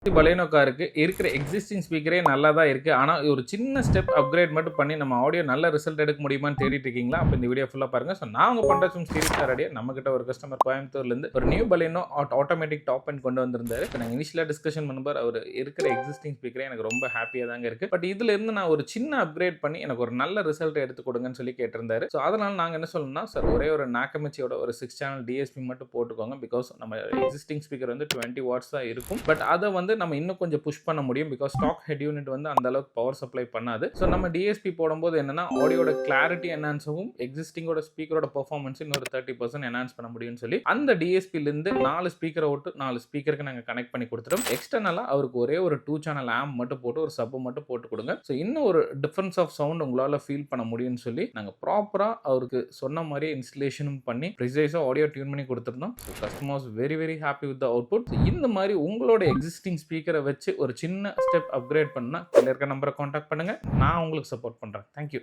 Baleno காருக்கு இருக்கிற existing ஸ்பீக்கரே நல்லா தான் இருக்கு. ஆனா ஒரு சின்ன ஸ்டெப் அப்கிரேட் மட்டும் பண்ணி நம்ம ஆடியோ நல்ல ரிசல்ட் எடுக்க முடியுமான்னு தேடிட்டு இருக்கீங்களா? அப்ப இந்த வீடியோ ஃபுல்லா பாருங்க. ஸோ நாங்க பண்ற சீரிஸ் ரெடியா நம்ம கிட்ட ஒரு கஸ்டமர் கோயம்புத்தூர்ல இருந்து ஒரு new Baleno automatic top end கொண்டு வந்திருந்தாரு. நாங்க இனிஷியலா டிஸ்கஷன் பண்ணும்போது அவர் இருக்கிற எக்ஸிஸ்டிங் ஸ்பீக்கரே எனக்கு ரொம்ப ஹாப்பியா தாங்க இருக்கு. பட் இதுல இருந்து நான் ஒரு சின்ன அப்கிரேட் பண்ணி எனக்கு ஒரு நல்ல ரிசல்ட் எடுத்து கொடுங்கன்னு சொல்லி கேட்டிருந்தாரு. ஸோ அதனால நாங்க என்ன சொல்லணும்னா சார் ஒரே ஒரு நாக்கமிச்சியோட ஒரு 6 சேனல் டிஎஸ்பி மட்டும் போட்டுக்கோங்க. பிகாஸ் நம்ம எக்ஸிஸ்டிங் ஸ்பீக்கர் வந்து 20 வாட்ஸ் தான் இருக்கும். பட் அதை வந்து நம்ம இன்னும் கொஞ்சம் புஷ் பண்ண முடியும். பிகாஸ் ஸ்டாக் ஹெட் யூனிட் வந்து அந்த அளவுக்கு பவர் சப்ளை பண்ணாது. ஸோ நம்ம டிஎஸ்பி போடும்போது என்னன்னா ஆடியோட கிளாரிட்டி என்ஹான்ஸ் ஆகும், எக்ஸிஸ்டிங்கோட ஸ்பீக்கரோட பெர்ஃபார்மன்ஸ் இன்னொரு 30% என்ஹான்ஸ் பண்ண முடியும்னு சொல்லி அந்த டிஎஸ்பில இருந்து 4 ஸ்பீக்கரை விட்டு 4 ஸ்பீக்கருக்கு நாங்கள் கனெக்ட் பண்ணி கொடுத்துட்டோம். எக்ஸ்டர்னலா அவருக்கு ஒரே ஒரு 2 சேனல் ஆம்ப் மட்டும் போட்டு ஒரு சப் மட்டும் போட்டு கொடுங்க. ஸோ இன்னும் ஒரு டிஃபரன்ஸ் ஆஃப் சவுண்ட் உங்களால ஃபீல் பண்ண முடியும்னு சொல்லி நாங்கள் ப்ராப்பரா அவருக்கு சொன்ன மாதிரி இன்ஸ்டலேஷனும் பண்ணி ப்ரிசைஸா ஆடியோ டியூன் பண்ணி கொடுத்துருந்தோம். So customers very happy with the output. இந்த மாதிரி உங்களோட எக்ஸிஸ்டிங் ஸ்பீக்கரை வச்சு ஒரு சின்ன ஸ்டெப் அப்கிரேட் பண்ணா கீழ இருக்க நம்பரை கான்டாக்ட் பண்ணுங்க. நான் உங்களுக்கு சப்போர்ட் பண்றேன். தேங்க்யூ.